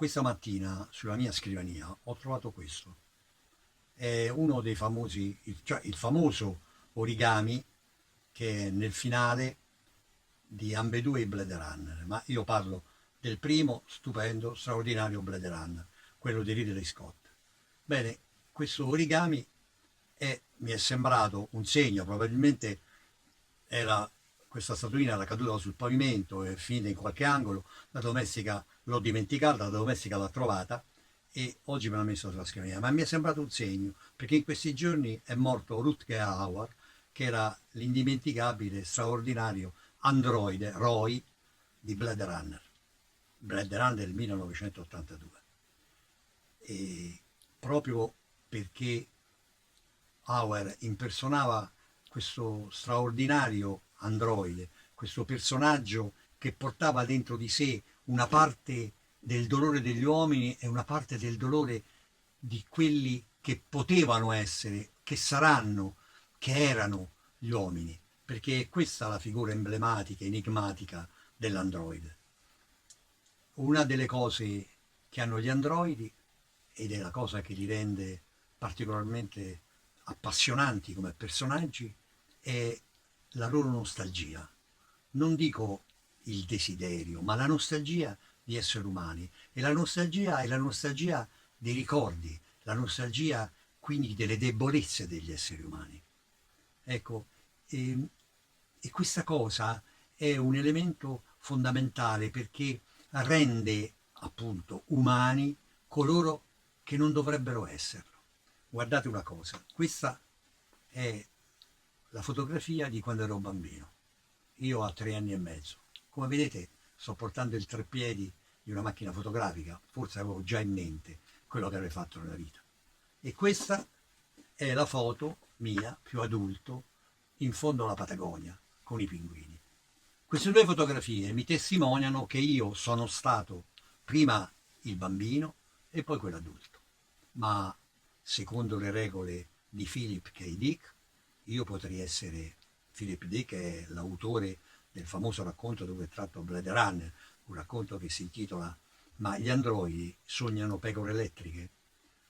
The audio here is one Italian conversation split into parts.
Questa mattina sulla mia scrivania ho trovato questo. È uno dei famosi, cioè il famoso origami che è nel finale di ambedue i Blade Runner, ma io parlo del primo stupendo, straordinario Blade Runner, quello di Ridley Scott. Bene, questo origami mi è sembrato un segno, probabilmente era questa statuina era caduta sul pavimento e finita in qualche angolo, la domestica l'ho dimenticata, la domestica l'ha trovata e oggi me l'ha messa sulla scrivania, ma mi è sembrato un segno, perché in questi giorni è morto Rutger Hauer, che era l'indimenticabile, straordinario androide Roy di Blade Runner del 1982. E proprio perché Hauer impersonava questo straordinario androide, questo personaggio che portava dentro di sé una parte del dolore degli uomini e una parte del dolore di quelli che potevano essere, che saranno, che erano gli uomini, perché è questa la figura emblematica, enigmatica dell'androide. Una delle cose che hanno gli androidi, ed è la cosa che li rende particolarmente appassionanti come personaggi, è la loro nostalgia. Non dico il desiderio, ma la nostalgia di esseri umani. E la nostalgia è la nostalgia dei ricordi, la nostalgia quindi delle debolezze degli esseri umani. Ecco, e, e questa cosa è un elemento fondamentale perché rende appunto umani coloro che non dovrebbero esserlo. Guardate una cosa, questa è la fotografia di quando ero bambino. Io ho 3 anni e mezzo. Come vedete sto portando il treppiedi di una macchina fotografica, forse avevo già in mente quello che avrei fatto nella vita. E questa è la foto mia più adulto in fondo alla Patagonia con i pinguini. Queste due fotografie mi testimoniano che io sono stato prima il bambino e poi quello adulto. Ma secondo le regole di Philip K. Dick, io potrei essere Philip Dick, è l'autore del famoso racconto dove è tratto Blade Runner, un racconto che si intitola Ma gli androidi sognano pecore elettriche?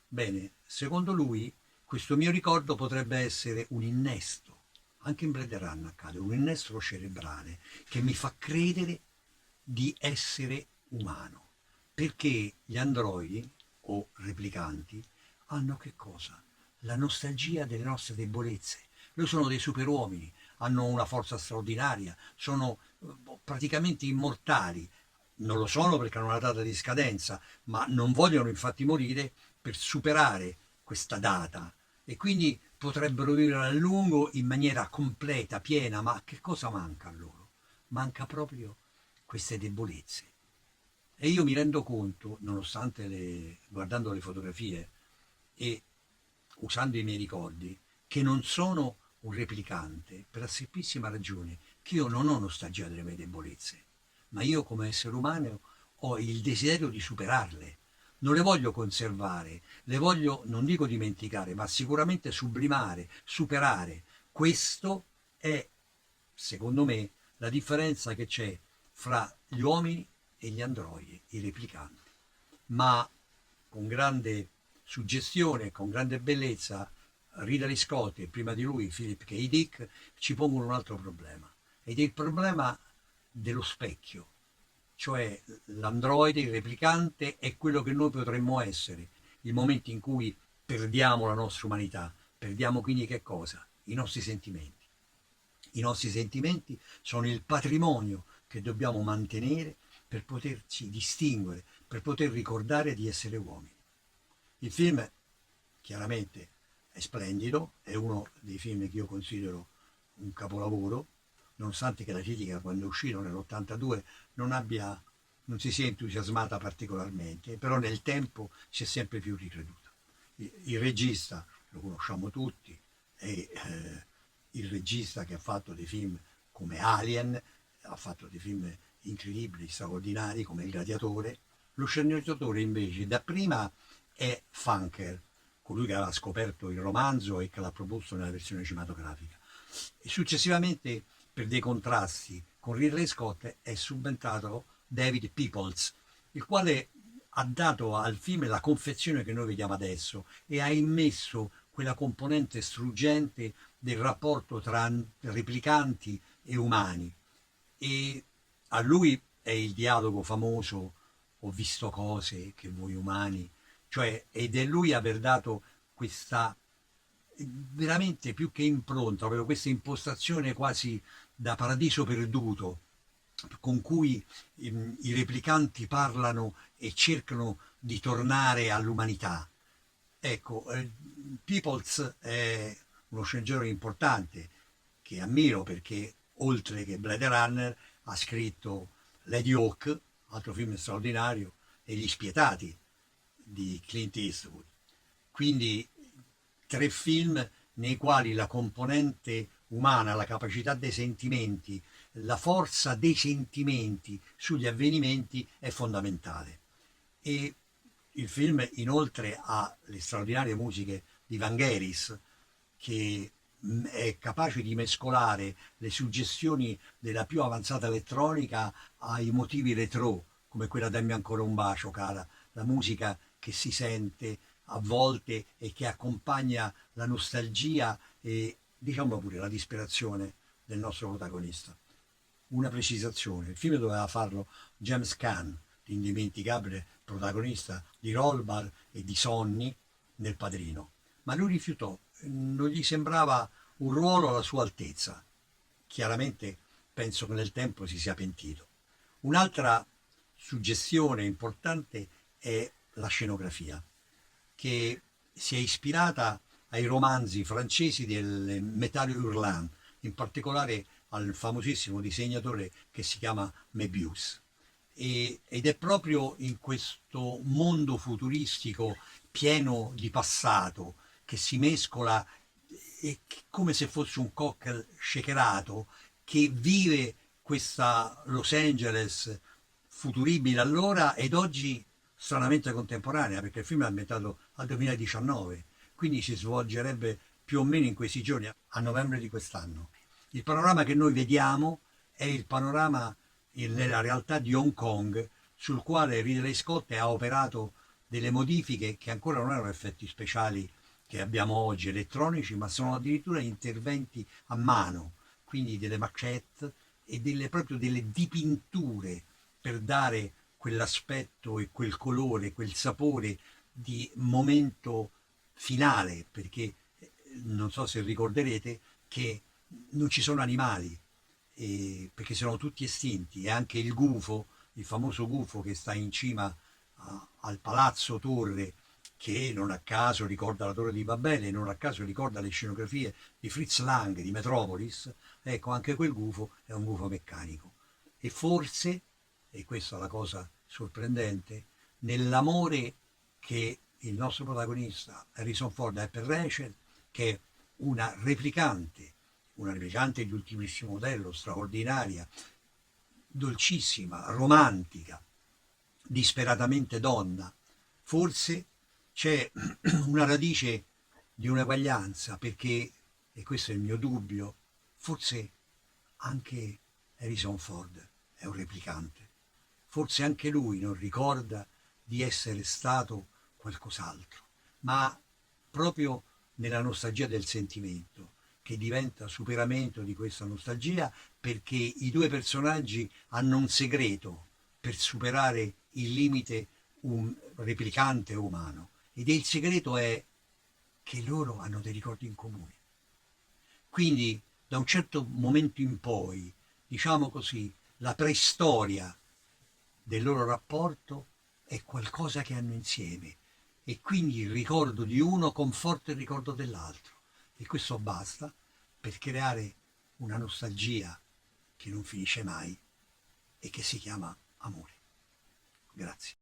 Bene, secondo lui questo mio ricordo potrebbe essere un innesto, anche in Blade Runner accade, un innesto cerebrale che mi fa credere di essere umano, perché gli androidi o replicanti hanno che cosa? La nostalgia delle nostre debolezze. Loro sono dei superuomini, hanno una forza straordinaria, sono praticamente immortali. Non lo sono perché hanno una data di scadenza, ma non vogliono infatti morire per superare questa data e quindi potrebbero vivere a lungo in maniera completa, piena, ma che cosa manca a loro? Manca proprio queste debolezze. E io mi rendo conto, nonostante guardando le fotografie e usando i miei ricordi, che non sono un replicante per la semplissima ragione che io non ho nostalgia delle mie debolezze, ma io come essere umano ho il desiderio di superarle. Non le voglio conservare, le voglio, non dico dimenticare, ma sicuramente sublimare, superare. Questo è, secondo me, la differenza che c'è fra gli uomini e gli androidi, i replicanti. Ma con grande suggestione, con grande bellezza, Ridley Scott e prima di lui Philip K. Dick ci pongono un altro problema, ed è il problema dello specchio, cioè l'androide, il replicante è quello che noi potremmo essere, il momento in cui perdiamo la nostra umanità, perdiamo quindi che cosa? I nostri sentimenti. I nostri sentimenti sono il patrimonio che dobbiamo mantenere per poterci distinguere, per poter ricordare di essere uomini. Il film chiaramente è splendido, è uno dei film che io considero un capolavoro, nonostante che la critica quando è uscito nell'82 non si sia entusiasmata particolarmente, però nel tempo si è sempre più ricreduta. Il regista lo conosciamo tutti, è il regista che ha fatto dei film come Alien, ha fatto dei film incredibili, straordinari come Il Gladiatore. Lo sceneggiatore invece dapprima è Funker, colui che aveva scoperto il romanzo e che l'ha proposto nella versione cinematografica. E successivamente, per dei contrasti con Ridley Scott, è subentrato David Peoples, il quale ha dato al film la confezione che noi vediamo adesso e ha immesso quella componente struggente del rapporto tra replicanti e umani. E a lui è il dialogo famoso, ho visto cose che voi umani, cioè, ed è lui aver dato questa veramente più che impronta, proprio questa impostazione quasi da paradiso perduto, con cui i replicanti parlano e cercano di tornare all'umanità. Ecco, Peoples è uno sceneggiatore importante che ammiro perché oltre che Blade Runner ha scritto Lady Hawk, altro film straordinario, e Gli Spietati di Clint Eastwood. Quindi tre film nei quali la componente umana, la capacità dei sentimenti, la forza dei sentimenti sugli avvenimenti è fondamentale. E il film inoltre ha le straordinarie musiche di Vangelis, che è capace di mescolare le suggestioni della più avanzata elettronica ai motivi retro, come quella Dammi ancora un bacio, cara, la musica che si sente a volte e che accompagna la nostalgia e diciamo pure la disperazione del nostro protagonista. Una precisazione, il film doveva farlo James Caan, l'indimenticabile protagonista di Rollbar e di Sonny nel Padrino, ma lui rifiutò, non gli sembrava un ruolo alla sua altezza. Chiaramente penso che nel tempo si sia pentito. Un'altra suggestione importante è la scenografia, che si è ispirata ai romanzi francesi del Métal Hurlant, in particolare al famosissimo disegnatore che si chiama Möbius. Ed è proprio in questo mondo futuristico pieno di passato che si mescola come se fosse un cocktail shakerato che vive questa Los Angeles futuribile allora ed oggi stranamente contemporanea, perché il film è ambientato al 2019, quindi si svolgerebbe più o meno in questi giorni, a novembre di quest'anno. Il panorama che noi vediamo è il panorama nella realtà di Hong Kong, sul quale Ridley Scott ha operato delle modifiche che ancora non erano effetti speciali che abbiamo oggi elettronici, ma sono addirittura interventi a mano, quindi delle maquette e proprio delle dipinture per dare quell'aspetto e quel colore, quel sapore di momento finale, perché non so se ricorderete che non ci sono animali, perché sono tutti estinti e anche il gufo, il famoso gufo che sta in cima al palazzo Torre, che non a caso ricorda la Torre di Babele, non a caso ricorda le scenografie di Fritz Lang di Metropolis, ecco anche quel gufo è un gufo meccanico. E forse, e questa è la cosa sorprendente, nell'amore che il nostro protagonista Harrison Ford ha per Rachel, che è una replicante di ultimissimo modello, straordinaria, dolcissima, romantica, disperatamente donna, forse c'è una radice di un'eguaglianza, perché, e questo è il mio dubbio, forse anche Harrison Ford è un replicante, forse anche lui non ricorda di essere stato qualcos'altro, ma proprio nella nostalgia del sentimento, che diventa superamento di questa nostalgia perché i due personaggi hanno un segreto per superare il limite replicante umano. Ed il segreto è che loro hanno dei ricordi in comune. Quindi da un certo momento in poi, diciamo così, la preistoria del loro rapporto è qualcosa che hanno insieme e quindi il ricordo di uno conforta il ricordo dell'altro e questo basta per creare una nostalgia che non finisce mai e che si chiama amore. Grazie.